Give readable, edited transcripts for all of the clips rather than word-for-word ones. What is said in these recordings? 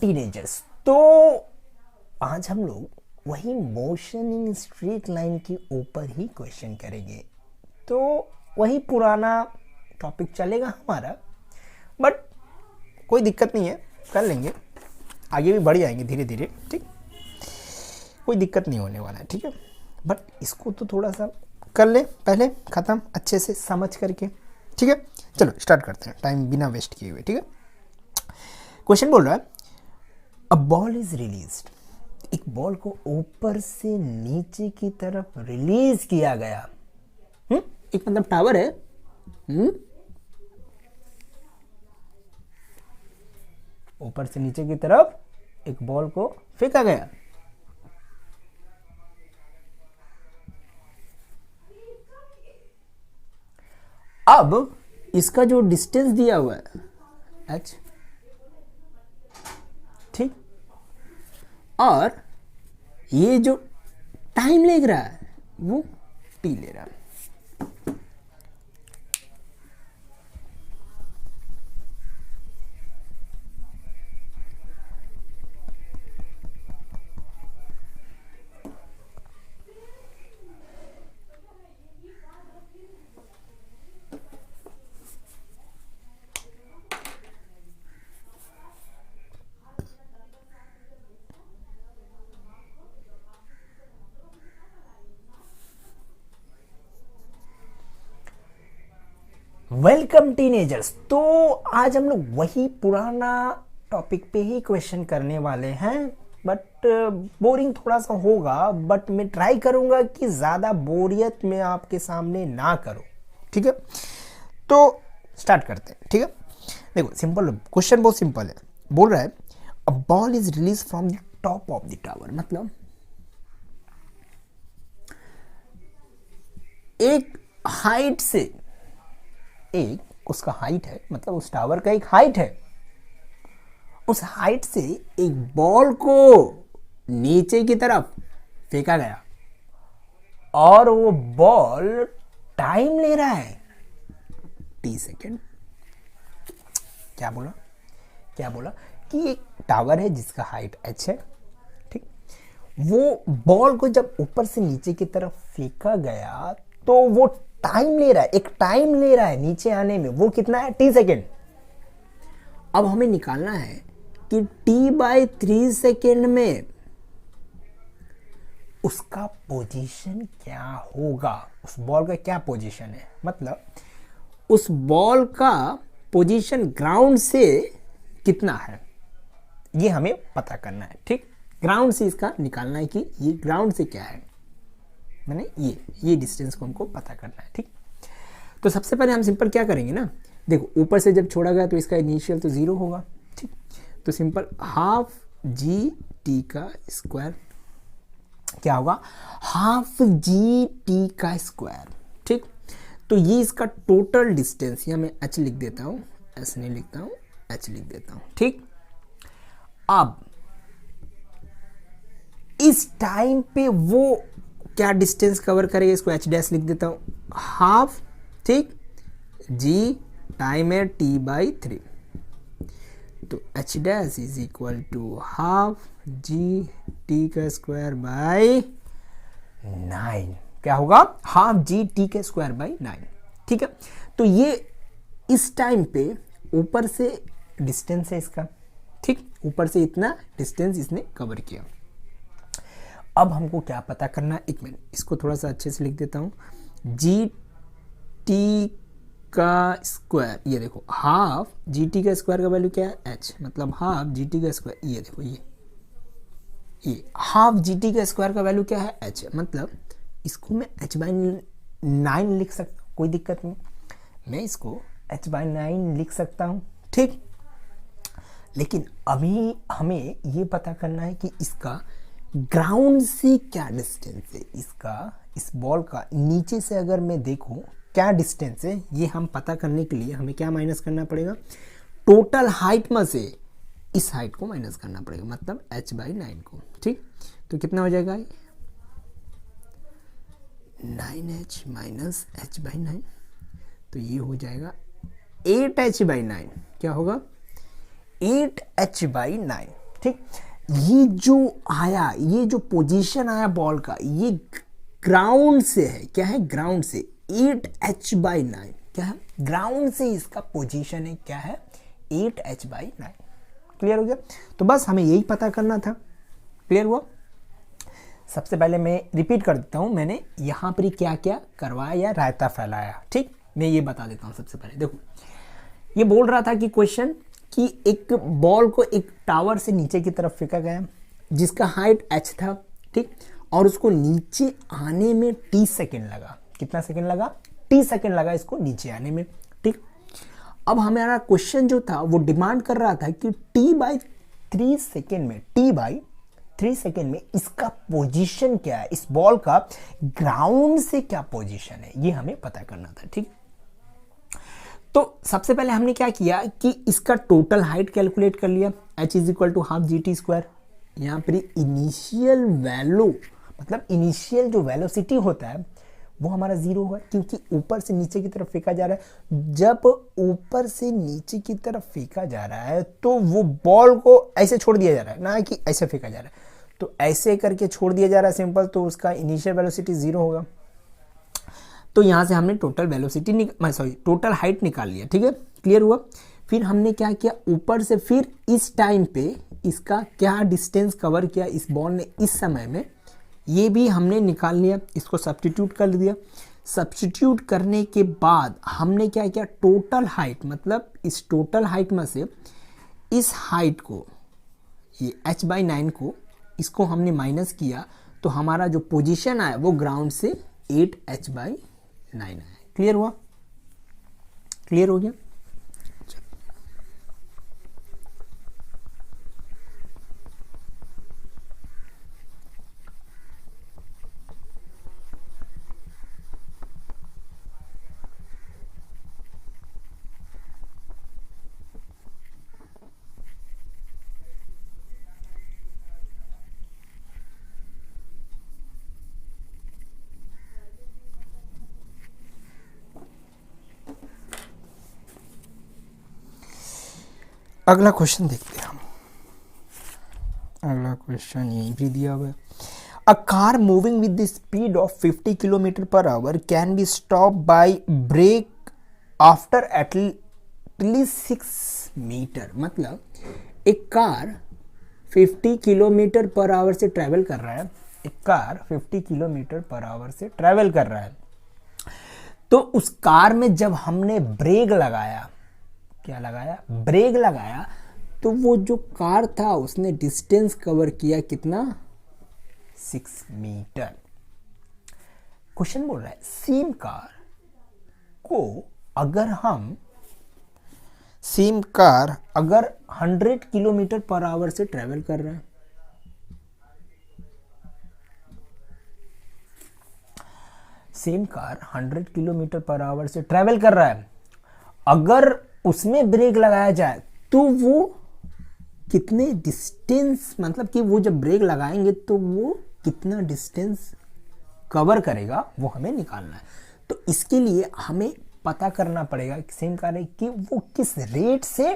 Teenagers. तो आज हम लोग वही मोशन इन स्ट्रेट लाइन के ऊपर ही क्वेश्चन करेंगे। तो वही पुराना टॉपिक चलेगा हमारा, बट कोई दिक्कत नहीं है, कर लेंगे, आगे भी बढ़ जाएंगे धीरे धीरे। ठीक, कोई दिक्कत नहीं होने वाला है। ठीक है, बट इसको तो थोड़ा सा कर ले, पहले ख़त्म अच्छे से समझ करके। ठीक है, चलो स्टार्ट करते हैं टाइम बिना वेस्ट किए हुए। ठीक है, क्वेश्चन बोल रहा है अ बॉल इज रिलीज्ड। एक बॉल को ऊपर से नीचे की तरफ रिलीज किया गया। एक मतलब टावर है। ऊपर से नीचे की तरफ एक बॉल को फेंका गया। अब इसका जो डिस्टेंस दिया हुआ है h, ठीक, और ये जो टाइम ले रहा है वो t ले रहा है। Welcome teenagers. तो आज हम लोग वही पुराना टॉपिक पे ही क्वेश्चन करने वाले हैं, बट बोरिंग थोड़ा सा होगा, बट मैं ट्राई करूंगा कि ज़्यादा बोरियत में आपके सामने ना करो। ठीक है, तो स्टार्ट करते हैं। ठीक है, देखो सिंपल क्वेश्चन, बहुत सिंपल है। बोल रहा है a ball is release from the top of the tower. मतलब एक हाइट से, एक उसका हाइट है, मतलब उस टावर का एक हाइट है, उस हाइट से एक बॉल को नीचे की तरफ फेंका गया और वो बॉल टाइम ले रहा है t सेकेंड। क्या बोला, क्या बोला कि एक टावर है जिसका हाइट h है। ठीक, वो बॉल को जब ऊपर से नीचे की तरफ फेंका गया तो वो टाइम ले रहा है, एक टाइम ले रहा है नीचे आने में। वो कितना है, t सेकेंड। अब हमें निकालना है कि t/3 सेकेंड में उसका पोजीशन क्या होगा, उस बॉल का क्या पोजीशन है। मतलब उस बॉल का पोजीशन ग्राउंड से कितना है, ये हमें पता करना है। ठीक, ग्राउंड से इसका निकालना है कि ये ग्राउंड से क्या है, मैंने ये डिस्टेंस को हमको पता करना है। ठीक, तो सबसे पहले हम सिंपल क्या करेंगे ना, देखो ऊपर से जब छोड़ा गया तो इसका इनिशियल तो 0 होगा। ठीक, तो सिंपल हाफ जी टी का स्क्वायर क्या होगा, हाफ जी टी का स्क्वायर। ठीक, तो ये इसका टोटल डिस्टेंस, यहाँ मैं h लिख देता हूँ, s नहीं लिखता हूँ, h लिख देता हूँ। ठीक, अब इस टाइम पे वो क्या डिस्टेंस कवर करेगा, इसको h डैश लिख देता हूँ, हाफ। ठीक, g टाइम है t/3, तो h dash is equal to half g t का स्क्वायर बाई 9। क्या होगा, हाफ जी टी का स्क्वायर बाई 9। ठीक है, तो ये इस टाइम पे ऊपर से डिस्टेंस है इसका। ठीक, ऊपर से इतना डिस्टेंस इसने कवर किया। अब हमको क्या पता करना है, एक मिनट इसको थोड़ा सा अच्छे से लिख देता हूँ, जी टी का स्क्वायर, ये देखो हाफ जी टी का स्क्वायर का वैल्यू क्या है, h, मतलब हाफ जी टी का स्क्वायर, ये देखो ये हाफ जी टी का स्क्वायर का वैल्यू क्या है, h, मतलब इसको मैं h/9 लिख सकता हूँ, कोई दिक्कत नहीं, मैं इसको h/9 लिख सकता हूँ। ठीक, लेकिन अभी हमें ये पता करना है कि इसका ग्राउंड से क्या डिस्टेंस है, इसका इस बॉल का नीचे से अगर मैं देखूं क्या डिस्टेंस है, ये हम पता करने के लिए हमें क्या माइनस करना पड़ेगा, टोटल हाइट में से इस हाइट को माइनस करना पड़ेगा, मतलब h/9 को। ठीक, तो कितना हो जाएगा, 9h माइनस h/9, तो ये हो जाएगा 8h/9। क्या होगा, 8h/9। ठीक। ये जो आया, ये जो पोजीशन आया बॉल का, ये ग्राउंड से है, क्या है, ग्राउंड से 8h/9, क्या है, ग्राउंड से इसका पोजीशन है, क्या है, 8h/9। क्लियर हो गया? तो बस हमें यही पता करना था। क्लियर हुआ? सबसे पहले मैं रिपीट कर देता हूं, मैंने यहां पर क्या क्या करवाया या रायता फैलाया। ठीक, मैं ये बता देता हूं। सबसे पहले देखो, ये बोल रहा था कि क्वेश्चन कि एक बॉल को एक टावर से नीचे की तरफ फेंका गया जिसका हाइट h था, ठीक, और उसको नीचे आने में t सेकेंड लगा। कितना सेकेंड लगा? t सेकेंड लगा इसको नीचे आने में। ठीक, अब हमारा क्वेश्चन जो था वो डिमांड कर रहा था कि t/3 सेकेंड में, t/3 सेकेंड में इसका पोजीशन क्या है, इस बॉल का ग्राउंड से क्या पोजीशन है, ये हमें पता करना था। ठीक, तो सबसे पहले हमने क्या किया कि इसका टोटल हाइट कैलकुलेट कर लिया, h = ½ gt²। यहाँ पर इनिशियल वैल्यू, मतलब इनिशियल जो वेलोसिटी होता है वो हमारा 0 होगा, क्योंकि ऊपर से नीचे की तरफ फेंका जा रहा है। जब ऊपर से नीचे की तरफ फेंका जा रहा है तो वो बॉल को ऐसे छोड़ दिया जा रहा है, ना कि ऐसे फेंका जा रहा है। तो ऐसे करके छोड़ दिया जा रहा है सिंपल, तो उसका इनिशियल वेलोसिटी 0 होगा। तो यहाँ से हमने टोटल वेलोसिटी टोटल हाइट निकाल लिया। ठीक है, क्लियर हुआ? फिर हमने क्या किया, ऊपर से फिर इस टाइम पे इसका क्या डिस्टेंस कवर किया इस बॉल ने इस समय में, ये भी हमने निकाल लिया। इसको सब्स्टिट्यूट कर दिया। सब्स्टिट्यूट करने के बाद हमने क्या किया, टोटल हाइट, मतलब इस टोटल हाइट में से इस हाइट को, ये h/9 को, इसको हमने माइनस किया, तो हमारा जो पोजीशन आया वो ग्राउंड से 8h/9 आया। क्लियर हुआ? क्लियर हो गया? अगला क्वेश्चन देखते हैं हम। अगला क्वेश्चन यहीं भी दिया हुआ है। A car moving with the speed of 50 km/h can be stop by brake after at least 6 metre. मतलब एक कार 50 km/h से ट्रैवल कर रहा है, एक कार 50 km/h से ट्रैवल कर रहा है, तो उस कार में जब हमने ब्रेक लगाया, क्या लगाया, ब्रेक लगाया, तो वो जो कार था उसने डिस्टेंस कवर किया कितना, 6 मीटर। क्वेश्चन बोल रहा है सेम कार को अगर 100 km/h से ट्रेवल कर रहा है, सेम कार 100 km/h से ट्रेवल कर रहा है, अगर उसमें ब्रेक लगाया जाए तो वो कितने डिस्टेंस, मतलब कि वो जब ब्रेक लगाएंगे तो वो कितना डिस्टेंस कवर करेगा, वो हमें निकालना है। तो इसके लिए हमें पता करना पड़ेगा सेम कार है कि वो किस रेट से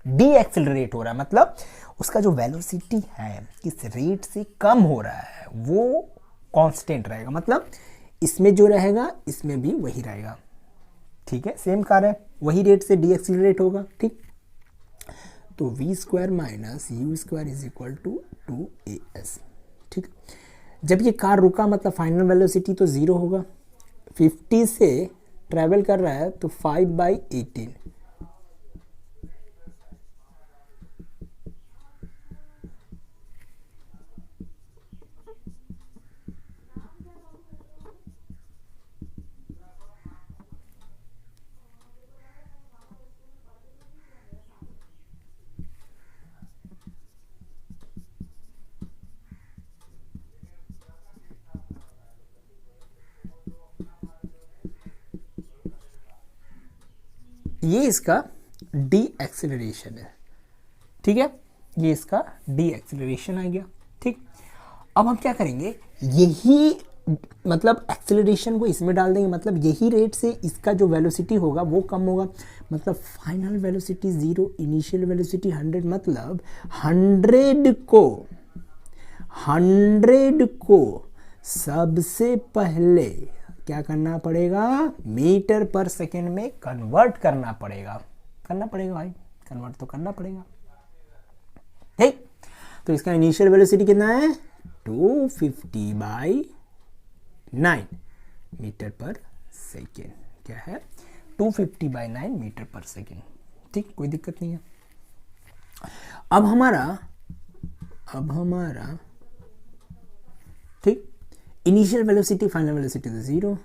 डी एक्सेलरेट हो रहा है, मतलब उसका जो वेलोसिटी है किस रेट से कम हो रहा है, वो कांस्टेंट रहेगा। मतलब इसमें जो रहेगा इसमें भी वही रहेगा। ठीक है, सेम कार है, वही रेट से डी एक्सीलरेट होगा। ठीक, तो v² - u² = 2as। ठीक, जब ये कार रुका मतलब फाइनल वेलोसिटी तो 0 होगा, 50 से ट्रैवल कर रहा है तो 5/18। ये इसका डी एक्सेलरेशन है। ठीक है, ये इसका डी एक्सेलरेशन आ गया। ठीक, अब हम क्या करेंगे, यही मतलब एक्सेलरेशन को इसमें डाल देंगे, मतलब यही रेट से इसका जो वेलोसिटी होगा वो कम होगा, मतलब फाइनल वेलोसिटी 0, इनिशियल वेलोसिटी 100, मतलब 100 को सबसे पहले क्या करना पड़ेगा, मीटर पर सेकेंड में कन्वर्ट करना पड़ेगा भाई, कन्वर्ट तो करना पड़ेगा, ठीक। तो इसका इनिशियल वेलोसिटी कितना है, 250/9 मीटर पर सेकेंड, क्या है 250/9 मीटर पर सेकेंड, ठीक, कोई दिक्कत नहीं है। अब हमारा ठीक, इनिशियल वेलोसिटी फाइनल वेलोसिटी तो 0,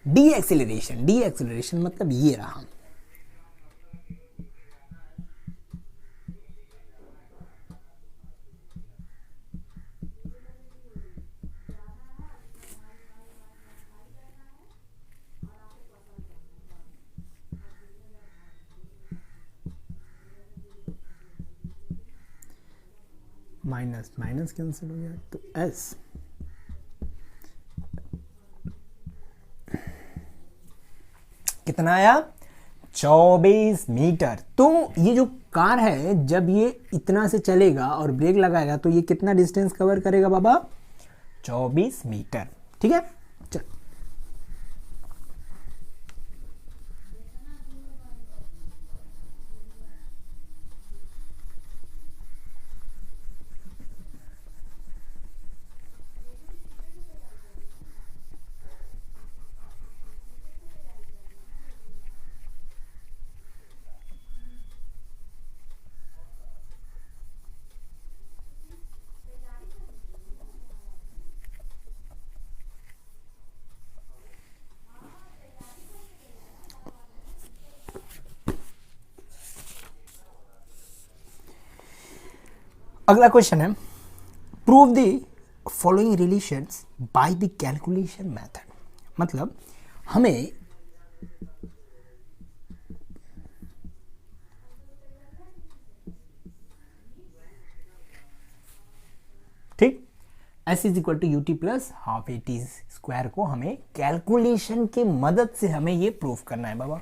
डी एक्सेलरेशन मतलब ये रहा, माइनस माइनस कैंसिल हो गया, तो एस कितना आया, 24 मीटर। तो ये जो कार है जब ये इतना से चलेगा और ब्रेक लगाएगा तो ये कितना डिस्टेंस कवर करेगा बाबा, 24 मीटर, ठीक है। चल अगला क्वेश्चन है, prove the following relations by the calculation method, मतलब हमें ठीक S is equal to u t plus half a t square को हमें कैलकुलेशन के मदद से हमें ये प्रूफ करना है बाबा,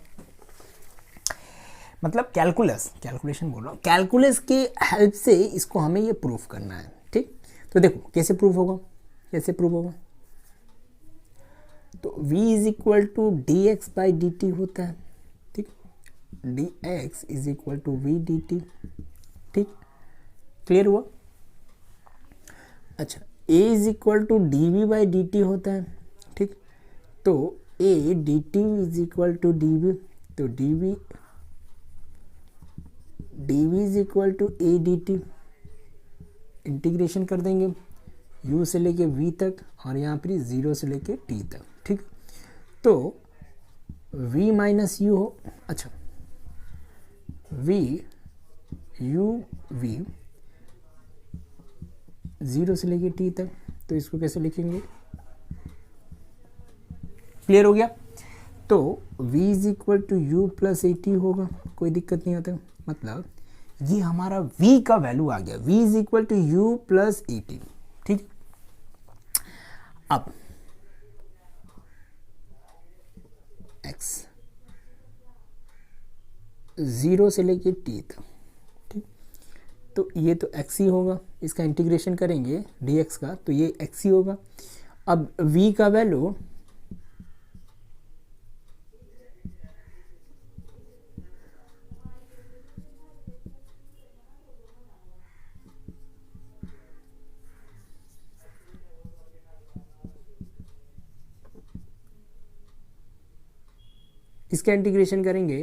मतलब कैलकुलेशन बोल रहा हूँ, कैलकुलस के हेल्प से इसको हमें ये प्रूफ करना है, ठीक। तो देखो कैसे प्रूफ होगा, तो v is equal to D X by D T होता है, ठीक, D X is equal to V D T, ठीक, क्लियर हुआ। अच्छा, a is equal to D we by D T होता है, ठीक, तो a D T is equal to D V, तो D V is equal to A D T, integration कर देंगे u से लेके v तक और यहाँ पर 0 से लेके t तक, ठीक। तो v माइनस यू हो, अच्छा v 0 से लेके t तक, तो इसको कैसे लिखेंगे, क्लियर हो गया। तो v is equal to u plus a t होगा, कोई दिक्कत नहीं आता, मतलब ये हमारा v का वैल्यू आ गया, v is equal to u plus a t, ठीक। अब x 0 से लेके t तक, ठीक, तो ये तो x ही होगा, इसका इंटीग्रेशन करेंगे dx का, तो ये x ही होगा। अब v का वैल्यू इसका इंटीग्रेशन करेंगे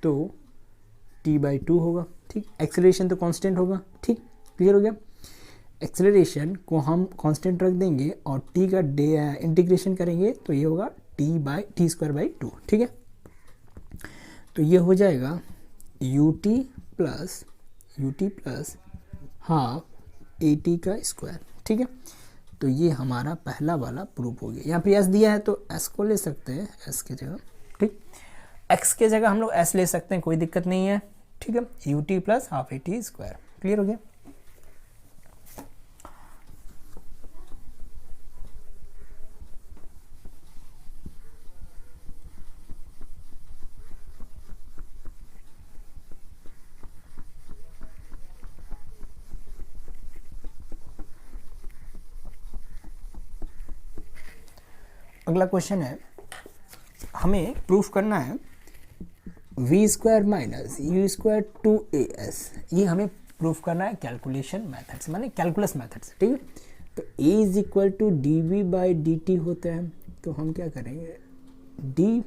तो t/2 होगा, ठीक। एक्सेलरेशन तो कांस्टेंट होगा, ठीक, क्लियर हो गया। एक्सेलरेशन को हम कांस्टेंट रख देंगे और t का इंटीग्रेशन करेंगे तो ये होगा t²/2, ठीक है। तो ये हो जाएगा ut plus half a T का स्क्वायर, ठीक है। तो ये हमारा पहला वाला प्रूफ हो गया। यहाँ पे s दिया है तो s को ले सकते हैं s की जगह, ठीक, x के जगह हम लोग s ले सकते हैं, कोई दिक्कत नहीं है, ठीक है। ut plus half a t square, clear हो गया। अगला क्वेश्चन है, हमें प्रूफ करना है v square minus u square 2as, ये हमें प्रूफ करना है कैलकुलेशन मेथड से, माने कैलकुलस मेथड से, ठीक है। तो a is equal to D we by D T होता है, तो हम क्या करेंगे d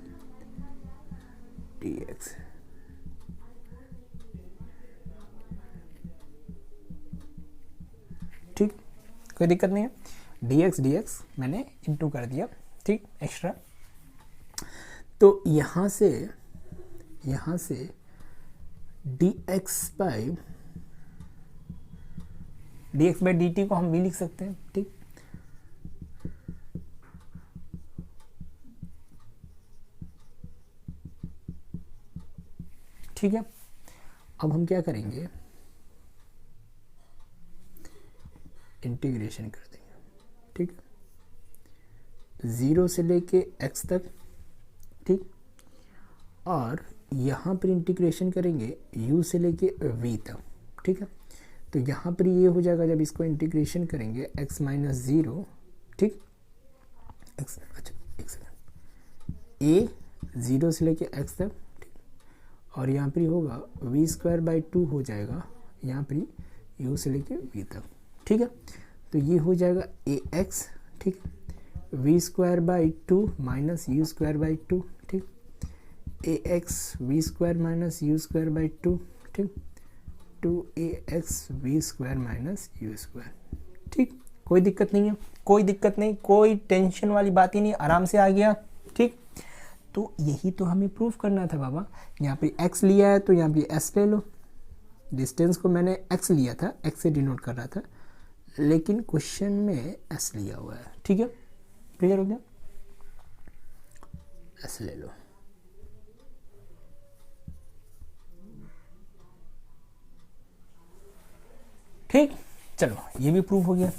dx, ठीक, कोई दिक्कत नहीं है। dx मैंने इंटू कर दिया, ठीक, एक्स्ट्रा। तो यहाँ से dx बाई dt को हम भी लिख सकते हैं, ठीक। ठीक है, अब हम क्या करेंगे, इंटीग्रेशन कर देंगे, ठीक है, 0 से लेके x तक, ठीक। और यहाँ पर इंटीग्रेशन करेंगे u से लेके v तक, ठीक है। तो यहाँ पर ये हो जाएगा, जब इसको इंटीग्रेशन करेंगे x माइनस 0, ठीक, x, अच्छा एक सेकेंड, a 0 से लेके x तक, ठीक। और यहाँ पर होगा v स्क्वायर बाई 2 हो जाएगा, यहाँ पर u से लेके v तक, ठीक है। तो ये हो जाएगा ax, ठीक, v square by 2 minus u square by 2, ठीक, ax v square minus u square by 2, ठीक, 2ax v square minus u square, ठीक। कोई दिक्कत नहीं है, कोई दिक्कत नहीं, कोई टेंशन वाली बात ही नहीं, आराम से आ गया, ठीक। तो यही तो हमें प्रूफ करना था बाबा। यहाँ पे x लिया है तो यहाँ पे s ले लो, डिस्टेंस को मैंने x लिया था, x से डिनोट कर रहा था, लेकिन क्वेश्चन में s लिया हुआ है, ठीक है, क्लियर हो गया, s ले लो। ठीक, चलो ये भी प्रूफ हो गया।